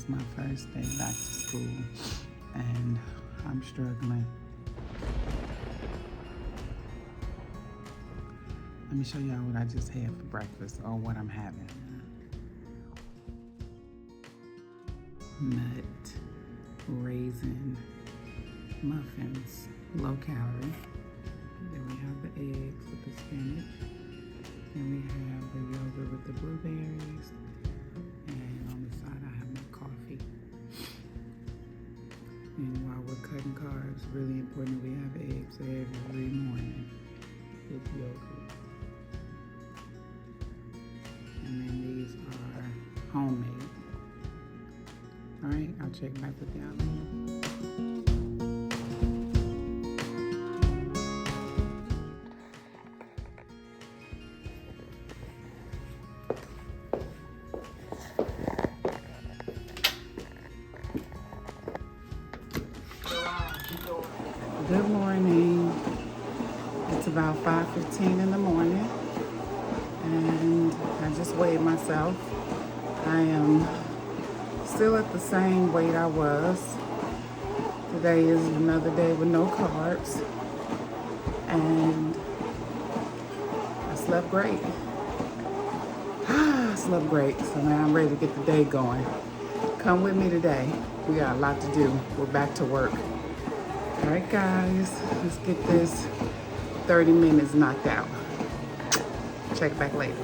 is my first day back to school and I'm struggling. Let me show y'all what I just had for breakfast, or what I'm having. Nut raisin muffins, low calorie. Then we have the eggs with the spinach. Then we have the yogurt with the blueberries. And on the side I have my coffee. And while we're cutting carbs, really important we have eggs every morning with yogurt. And then these are homemade. All right, I'll check back with y'all later. Good morning. It's about 5:15 in the morning and I just weighed myself. I am still at the same weight I was. Today is another day with no carbs and I slept great. I slept great, so now I'm ready to get the day going. Come with me today. We got a lot to do. We're back to work. All right, guys, let's get this 30 minutes knocked out. Check back later.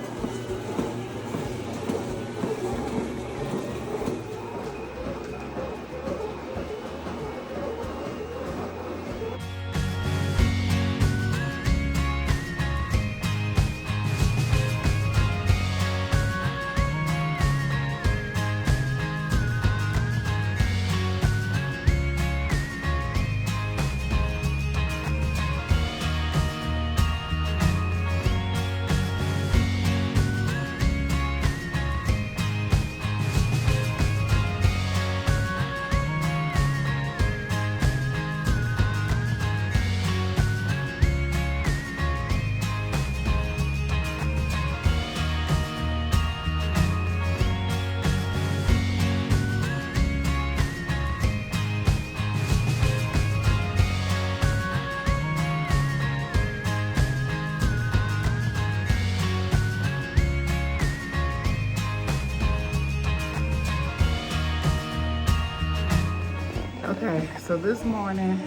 Okay, so this morning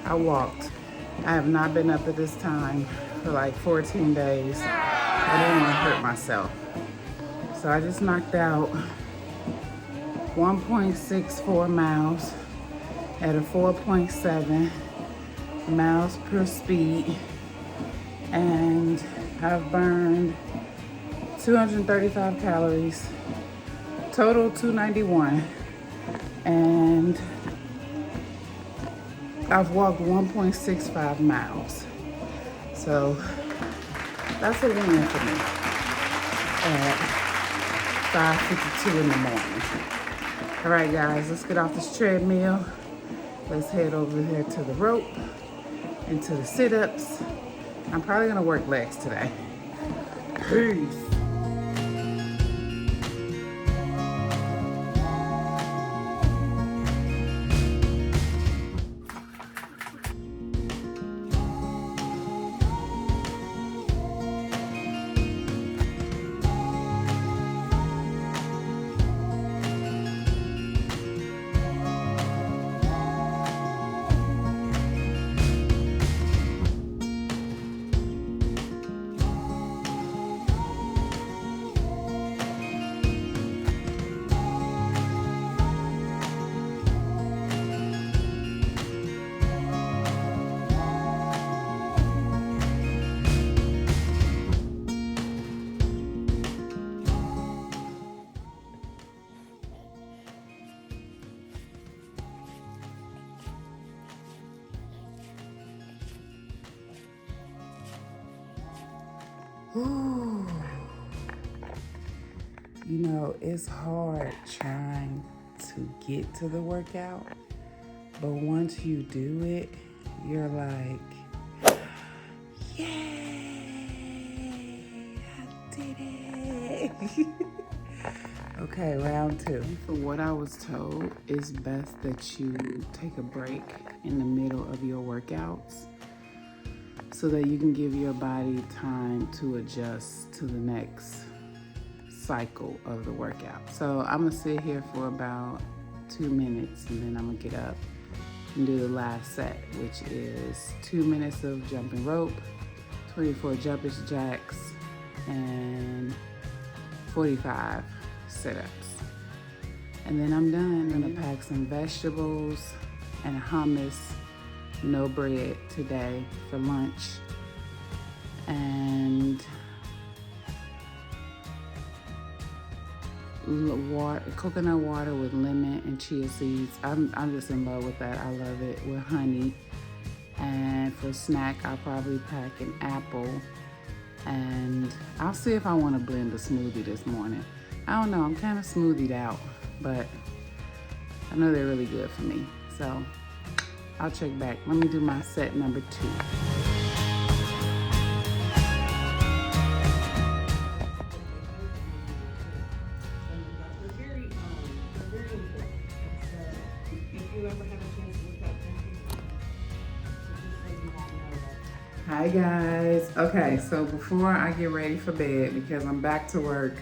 I walked. I have not been up at this time for like 14 days. I didn't want to hurt myself. So I just knocked out 1.64 miles at a 4.7 miles per speed. And I've burned 235 calories, total 291. And I've walked 1.65 miles. So that's a win for me at 5:52 in the morning. All right, guys, let's get off this treadmill. Let's head over here to the rope and to the sit-ups. I'm probably gonna work legs today. Peace. Ooh. You know, it's hard trying to get to the workout, but once you do it, you're like, yay, I did it. Okay, round 2. For what I was told, it's best that you take a break in the middle of your workouts so that you can give your body time to adjust to the next cycle of the workout. So I'm gonna sit here for about 2 minutes and then I'm gonna get up and do the last set, which is 2 minutes of jumping rope, 24 jumping jacks, and 45 sit-ups. And then I'm done. I'm gonna pack some vegetables and hummus, no bread today for lunch, and coconut water with lemon and chia seeds. I'm just in love with that. I love it with honey. And for snack, I'll probably pack an apple, and I'll see if I want to blend a smoothie this morning. I don't know, I'm kind of smoothied out, but I know they're really good for me. So I'll check back. Let me do my set number 2. Hi guys. Okay, so before I get ready for bed, because I'm back to work,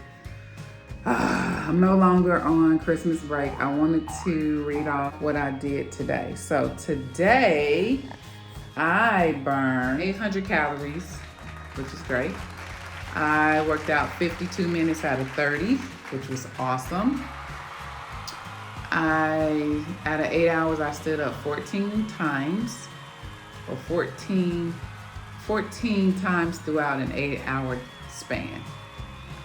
I'm no longer on Christmas break, I wanted to read off what I did today. So today, I burned 800 calories, which is great. I worked out 52 minutes out of 30, which was awesome. Out of 8 hours, I stood up 14 times, or 14 times throughout an 8-hour span.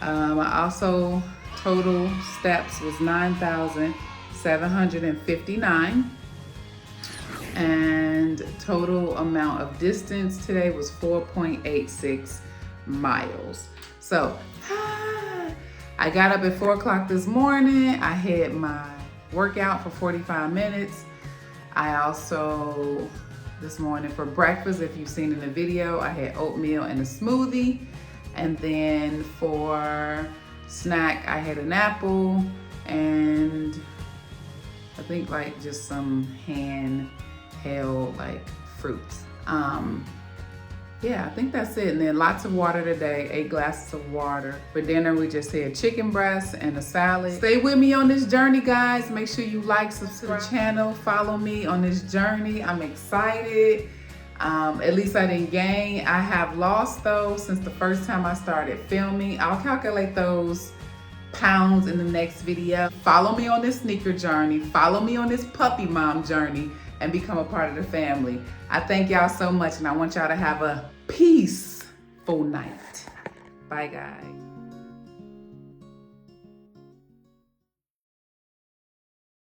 I also, total steps was 9,759. And total amount of distance today was 4.86 miles. So, I got up at 4 o'clock this morning. I had my workout for 45 minutes. I also, this morning for breakfast, if you've seen in the video, I had oatmeal and a smoothie. And then for snack, I had an apple and I think like just some handheld like fruits. Yeah, I think that's it. And then lots of water today, 8 glasses of water. For dinner, we just had chicken breast and a salad. Stay with me on this journey, guys. Make sure you like, subscribe to the channel, follow me on this journey. I'm excited. At least I didn't gain. I have lost though since the first time I started filming. I'll calculate those pounds in the next video. Follow me on this sneaker journey. Follow me on this puppy mom journey and become a part of the family. I thank y'all so much and I want y'all to have a peaceful night. Bye guys.